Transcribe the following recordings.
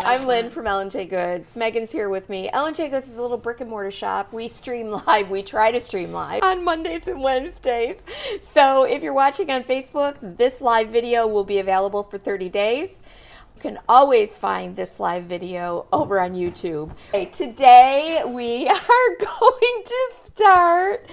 I'm Lynn from EJG'S. Megan's here with me. EJG'S is a little brick and mortar shop. We stream live. We try to stream live on Mondays and Wednesdays. So if you're watching on Facebook, this live video will be available for 30 days. You can always find this live video over on YouTube. Okay, today we are going to start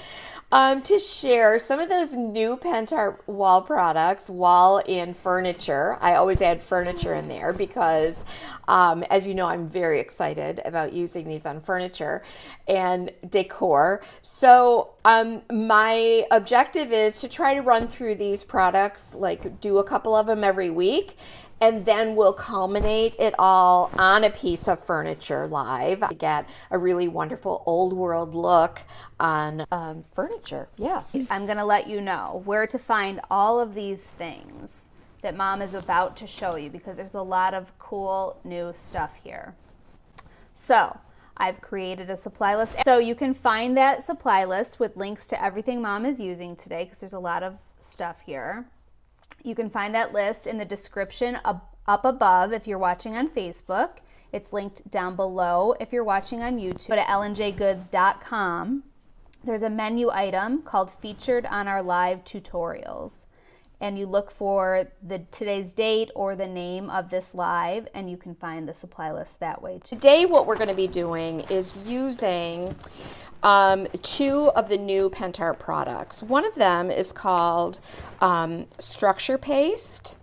to share some of those new Pentart wall products, wall and furniture. I always add furniture in there because, as you know, I'm very excited about using these on furniture and decor. So my objective is to try to run through these products, like do a couple of them every week, and then we'll culminate it all on a piece of furniture live to get a really wonderful old world look on furniture. Yeah. I'm gonna let you know where to find all of these things that Mom is about to show you, because there's a lot of cool new stuff here. So I've created a supply list. So you can find that supply list with links to everything Mom is using today, because there's a lot of stuff here. You can find that list in the description up above if you're watching on Facebook. It's linked down below if you're watching on YouTube. Go to EJG'S.com. There's a menu item called Featured on Our Live Tutorials. And you look for today's date or the name of this live, and you can find the supply list that way too. Today what we're going to be doing is using two of the new Pentart products. One of them is called Structure Paste,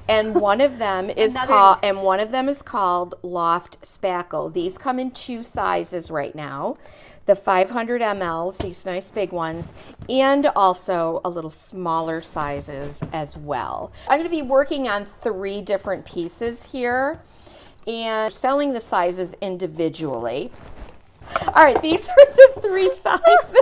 and one of them is called Loft Spackle. These come in two sizes right now. The 500 mLs, these nice big ones, and also a little smaller sizes as well. I'm going to be working on 3 different pieces here and selling the sizes individually. All right, these are the 3 sizes.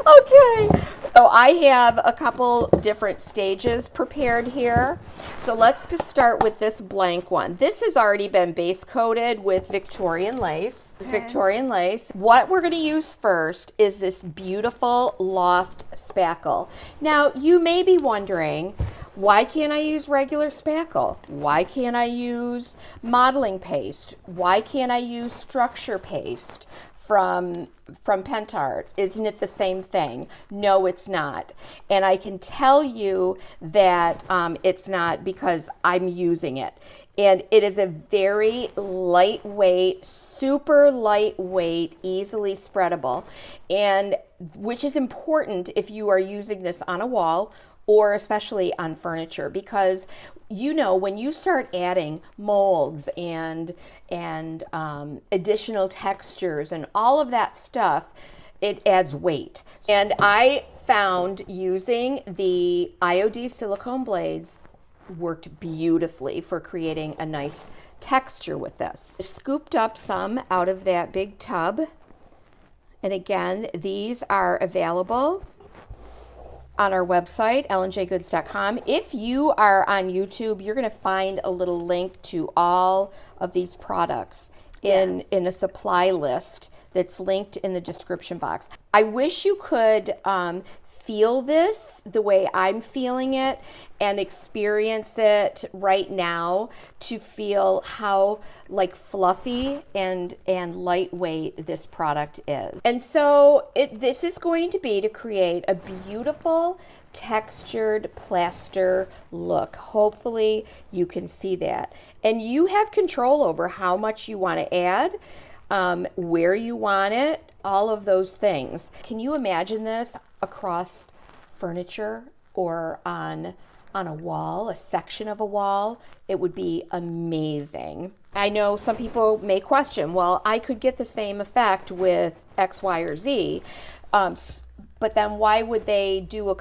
Okay. So I have a couple different stages prepared here. So let's just start with this blank one. This has already been base coated with Victorian lace. Okay. Victorian lace. What we're going to use first is this beautiful Loft Spackle. Now, you may be wondering, why can't I use regular spackle? Why can't I use modeling paste? Why can't I use structure paste from Pentart? Isn't it the same thing? No, it's not. And I can tell you that it's not, because I'm using it. And it is a very lightweight, super lightweight, easily spreadable, and which is important if you are using this on a wall or especially on furniture, because you know, when you start adding molds and additional textures and all of that stuff, it adds weight. And I found using the IOD silicone blades worked beautifully for creating a nice texture with this. I scooped up some out of that big tub, and again, these are available on our website, EJG'S.com. If you are on YouTube, you're going to find a little link to all of these products in a supply list that's linked in the description box. I wish you could feel this the way I'm feeling it and experience it right now, to feel how like fluffy and lightweight this product is. And so this is going to be to create a beautiful textured plaster look. Hopefully you can see that. And you have control over how much you want to add, where you want it, all of those things. Can you imagine this across furniture or on a wall, a section of a wall? It would be amazing. I know some people may question, well, I could get the same effect with X, Y, or Z. But then why would they do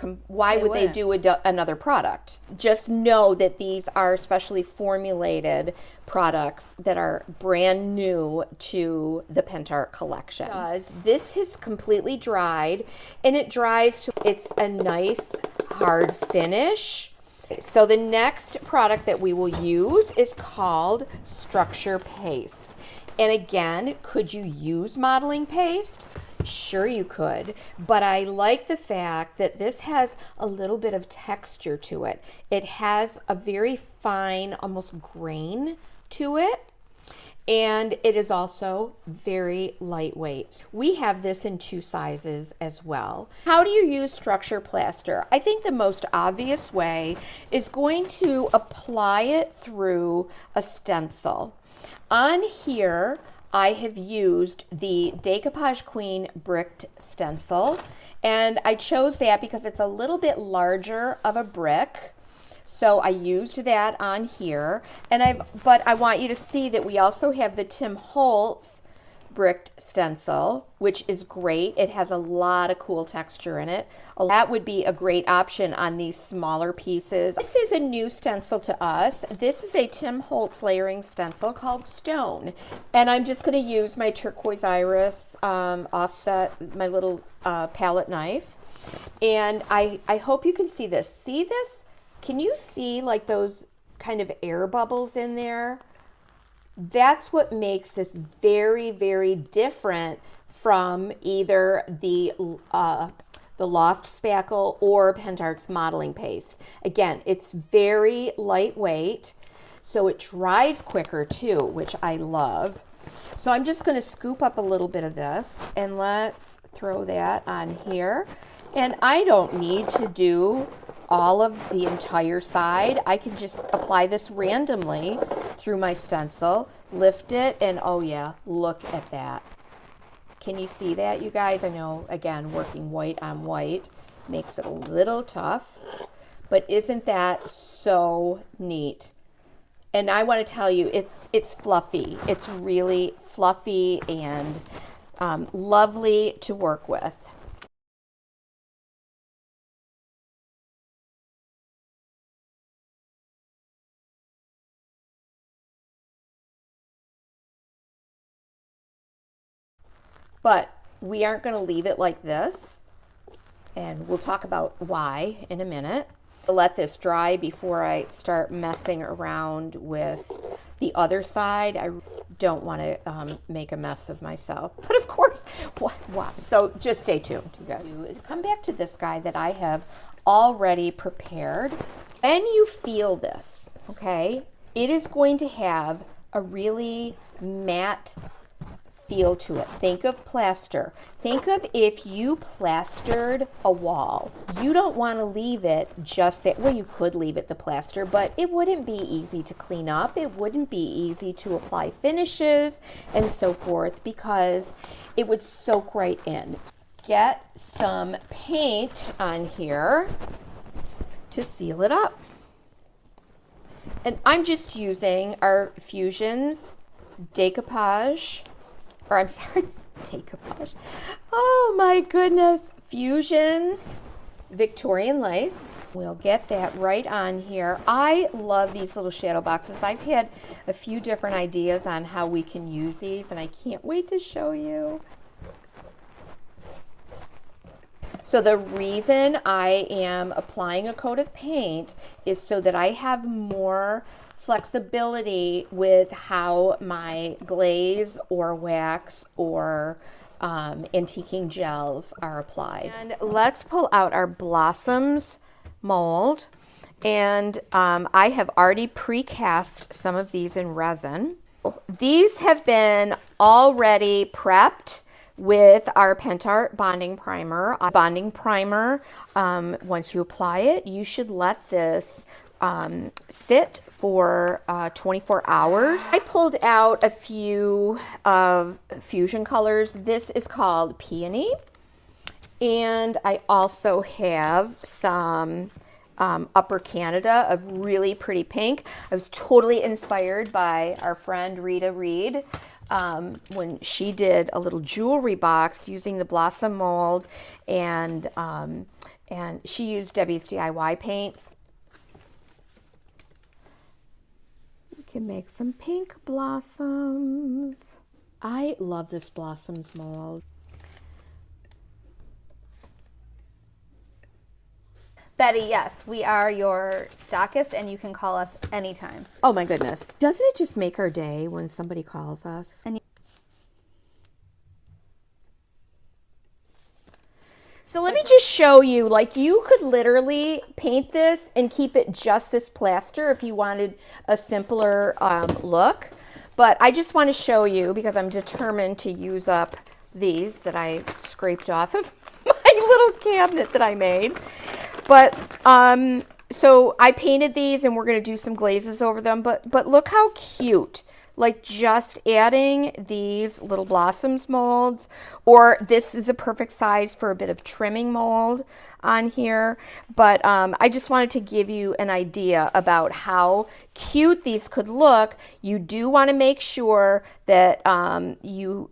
another product? Just know that these are specially formulated products that are brand new to the Pentart collection. Because this is completely dried, and it dries to, it's a nice hard finish. So the next product that we will use is called Structure Paste. And again, could you use modeling paste? Sure you could, but I like the fact that this has a little bit of texture to it. It has a very fine, almost grain to it. And it is also very lightweight. We have this in 2 sizes as well. How do you use structure plaster? I think the most obvious way is going to apply it through a stencil. On here, I have used the Decoupage Queen bricked stencil, and I chose that because it's a little bit larger of a brick. So I used that on here, and but I want you to see that we also have the Tim Holtz bricked stencil, which is great. It has a lot of cool texture in it. That would be a great option on these smaller pieces. This is a new stencil to us. This is a Tim Holtz layering stencil called Stone, and I'm just going to use my turquoise iris offset, my little palette knife, and I hope you can see this. See this? Can you see like those kind of air bubbles in there? That's what makes this very, very different from either the Loft Spackle or Pentart's modeling paste. Again, it's very lightweight, so it dries quicker too, which I love. So I'm just going to scoop up a little bit of this, and let's throw that on here. And I don't need to do all of the entire side. I can just apply this randomly through my stencil, lift it, and oh yeah, look at that. Can you see that, you guys? I know, again, working white on white makes it a little tough, but isn't that so neat? And I want to tell you, it's fluffy. It's really fluffy and lovely to work with. But we aren't going to leave it like this, and we'll talk about why in a minute. I'll let this dry before I start messing around with the other side. I don't want to make a mess of myself, but of course, what? So just stay tuned, you guys. Is come back to this guy that I have already prepared. When you feel this, okay, it is going to have a really matte feel to it. Think of plaster. Think of if you plastered a wall. You don't want to leave it just that. Well, you could leave it the plaster, but it wouldn't be easy to clean up. It wouldn't be easy to apply finishes and so forth because it would soak right in. Get some paint on here to seal it up. And I'm just using our Fusions decoupage, or I'm sorry, decoupage. Oh my goodness. Fusions Victorian lace. We'll get that right on here. I love these little shadow boxes. I've had a few different ideas on how we can use these, and I can't wait to show you. So the reason I am applying a coat of paint is so that I have more flexibility with how my glaze or wax or antiquing gels are applied. And let's pull out our Blossoms mold. And I have already precast some of these in resin. These have been already prepped with our Pentart bonding primer. Once you apply it, you should let this sit for 24 hours. I pulled out a few of Fusion colors. This is called Peony. And I also have some Upper Canada, a really pretty pink. I was totally inspired by our friend Rita Reed when she did a little jewelry box using the Blossom mold, and she used Debbie's DIY paints. You can make some pink blossoms. I love this Blossoms mold. Betty, yes, we are your stockist, and you can call us anytime. Oh my goodness. Doesn't it just make our day when somebody calls us? So let me just show you, like you could literally paint this and keep it just this plaster if you wanted a simpler look. But I just want to show you because I'm determined to use up these that I scraped off of my little cabinet that I made. But so I painted these and we're going to do some glazes over them. But look how cute. Like just adding these little blossoms molds, or this is a perfect size for a bit of trimming mold on here. But I just wanted to give you an idea about how cute these could look. You do want to make sure that you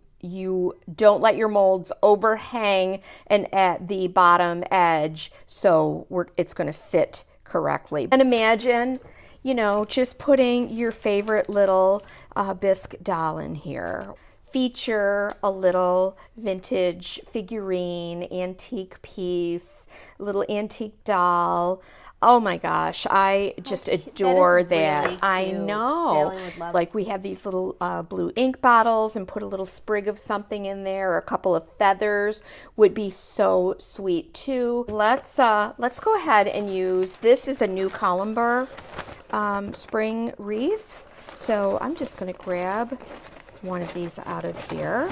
don't let your molds overhang and at the bottom edge, so it's going to sit correctly. And imagine, you know, just putting your favorite little bisque doll in here. Feature a little vintage figurine, antique piece, little antique doll. Oh my gosh, I just adore that. Really I know. Sally would love like we have these little blue ink bottles and put a little sprig of something in there, or a couple of feathers would be so sweet too. Let's go ahead and use, this is a new Columbar spring wreath. So I'm just going to grab one of these out of here.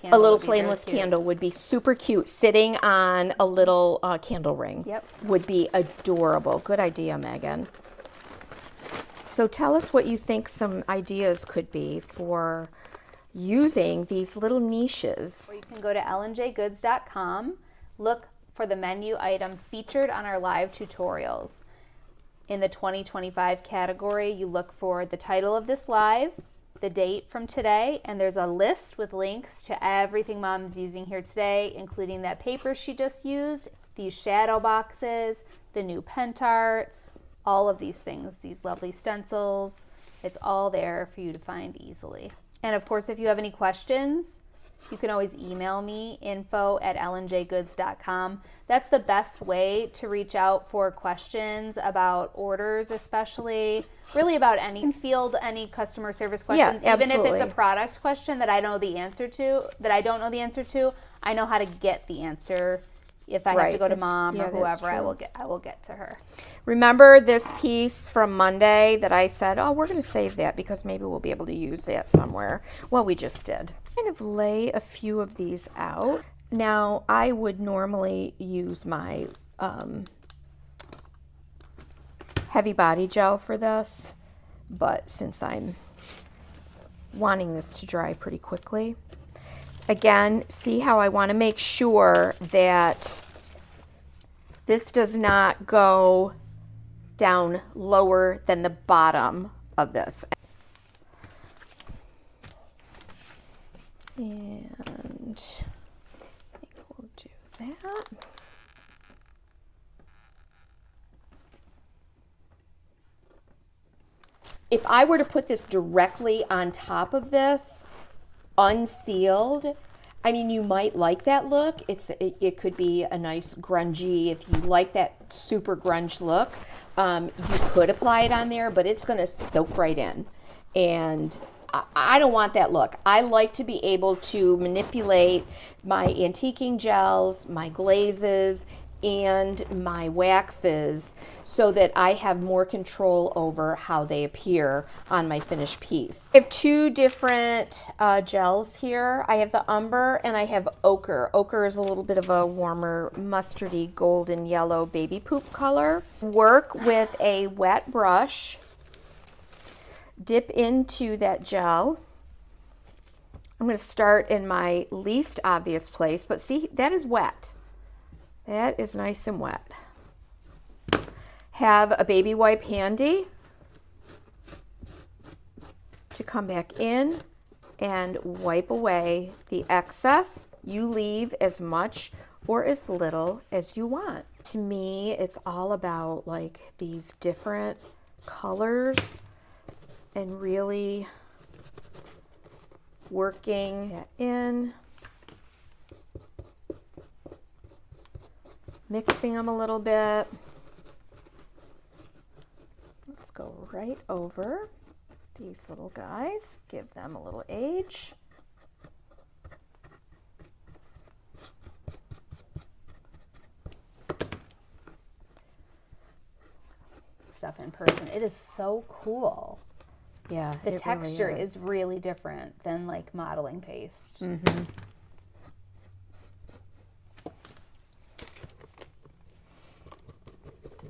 A little flameless candle would be super cute. Sitting on a little candle ring. Yep. Would be adorable. Good idea, Megan. So tell us what you think some ideas could be for using these little niches. Or you can go to lnjgoods.com, look for the menu item featured on our live tutorials. In the 2025 category, you look for the title of this live, the date from today, and there's a list with links to everything Mom's using here today, including that paper she just used, these shadow boxes, the new Pentart, all of these things, these lovely stencils. It's all there for you to find easily. And of course, if you have any questions, you can always email me, info@lnjgoods.com. That's the best way to reach out for questions about orders, especially, really about any. You can field any customer service questions, yeah, even if it's a absolutely. product question that I know the answer to, that I don't know the answer to. I know how to get the answer. If I have to go to Mom or whoever, I will get to her. Remember this piece from Monday that I said, oh, we're going to save that because maybe we'll be able to use that somewhere. Well, we just did. Kind of lay a few of these out. Now, I would normally use my heavy body gel for this, but since I'm wanting this to dry pretty quickly, again, see how I want to make sure that this does not go down lower than the bottom of this. And I think we'll do that. If I were to put this directly on top of this, unsealed, I mean, you might like that look. It could be a nice grungy, if you like that super grunge look, you could apply it on there, but it's going to soak right in. And I don't want that look. I like to be able to manipulate my antiquing gels, my glazes, and my waxes so that I have more control over how they appear on my finished piece. I have two different gels here. I have the umber and I have ochre. Ochre is a little bit of a warmer mustardy golden yellow baby poop color. Work with a wet brush. Dip into that gel. I'm going to start in my least obvious place, but see, that is wet. That is nice and wet. Have a baby wipe handy to come back in and wipe away the excess. You leave as much or as little as you want. To me, it's all about like these different colors and really working that in. Mixing them a little bit. Let's go right over these little guys. Give them a little age. stuff in person. It is so cool. Yeah, The it texture really is really different than like modeling paste. Mm-hmm.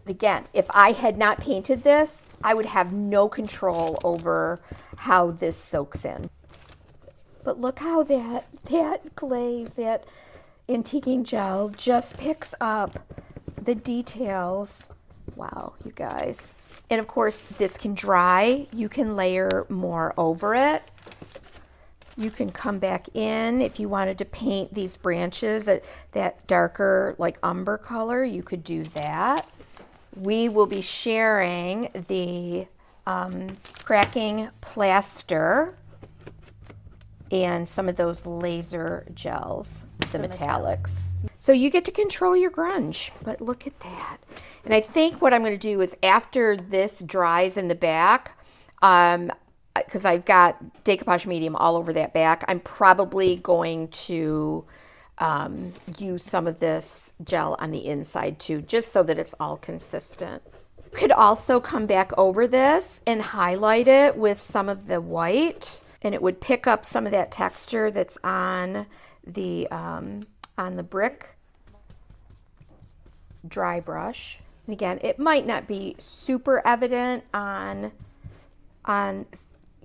Again, if I had not painted this, I would have no control over how this soaks in. But look how that glaze, that antiquing gel just picks up the details. Wow, you guys. And of course, this can dry. You can layer more over it. You can come back in if you wanted to paint these branches that darker, like umber color, you could do that. We will be sharing the cracking plaster and some of those laser gels, the metallics. So you get to control your grunge, but look at that. And I think what I'm going to do is after this dries in the back, because I've got decoupage medium all over that back, I'm probably going to use some of this gel on the inside too, just so that it's all consistent. You could also come back over this and highlight it with some of the white, and it would pick up some of that texture that's on the brick dry brush. And again, it might not be super evident on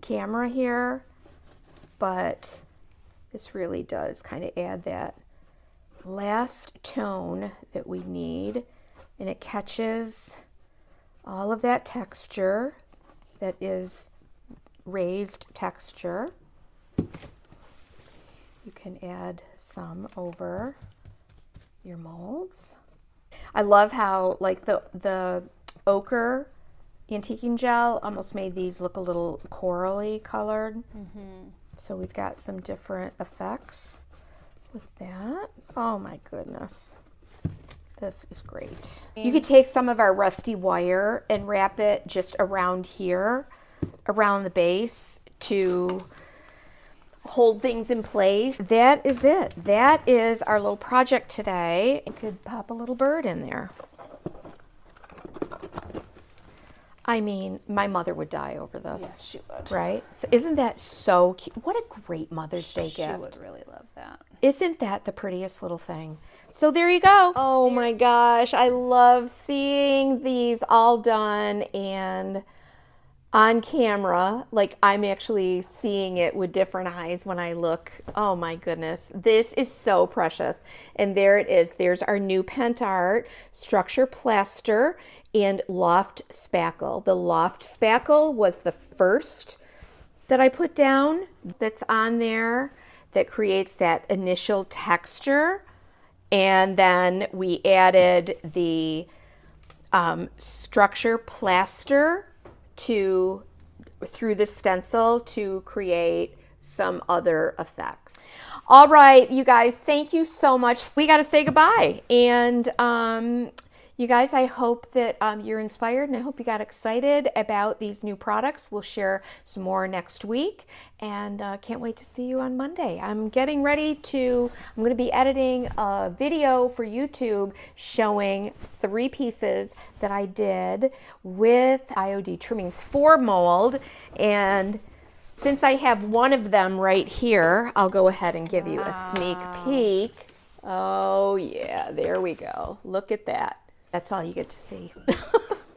camera here, but this really does kind of add that last tone that we need, and it catches all of that texture that is raised texture. You can add some over your molds. I love how like the ochre antiquing gel almost made these look a little corally colored. Mm-hmm. So we've got some different effects with that. Oh my goodness. This is great. You could take some of our rusty wire and wrap it just around here, around the base, to hold things in place. That is it. That is our little project today. You could pop a little bird in there. I mean, my mother would die over this. Yes, she would. Right? So isn't that so cute? What a great Mother's Day gift. She would really love that. Isn't that the prettiest little thing? So there you go. Oh my gosh. I love seeing these all done and on camera. Like I'm actually seeing it with different eyes when I look. Oh my goodness. This is so precious. And there it is. There's our new Pentart structure plaster and Loft Spackle. The Loft Spackle was the first that I put down that's on there that creates that initial texture. And then we added the structure plaster through the stencil to create some other effects. All right, you guys, thank you so much. We got to say goodbye. And you guys, I hope that you're inspired, and I hope you got excited about these new products. We'll share some more next week, and can't wait to see you on Monday. I'm going to be editing a video for YouTube showing 3 pieces that I did with IOD Trimmings 4 mold, and since I have one of them right here, I'll go ahead and give you a sneak peek. Oh yeah, there we go. Look at that. That's all you get to see.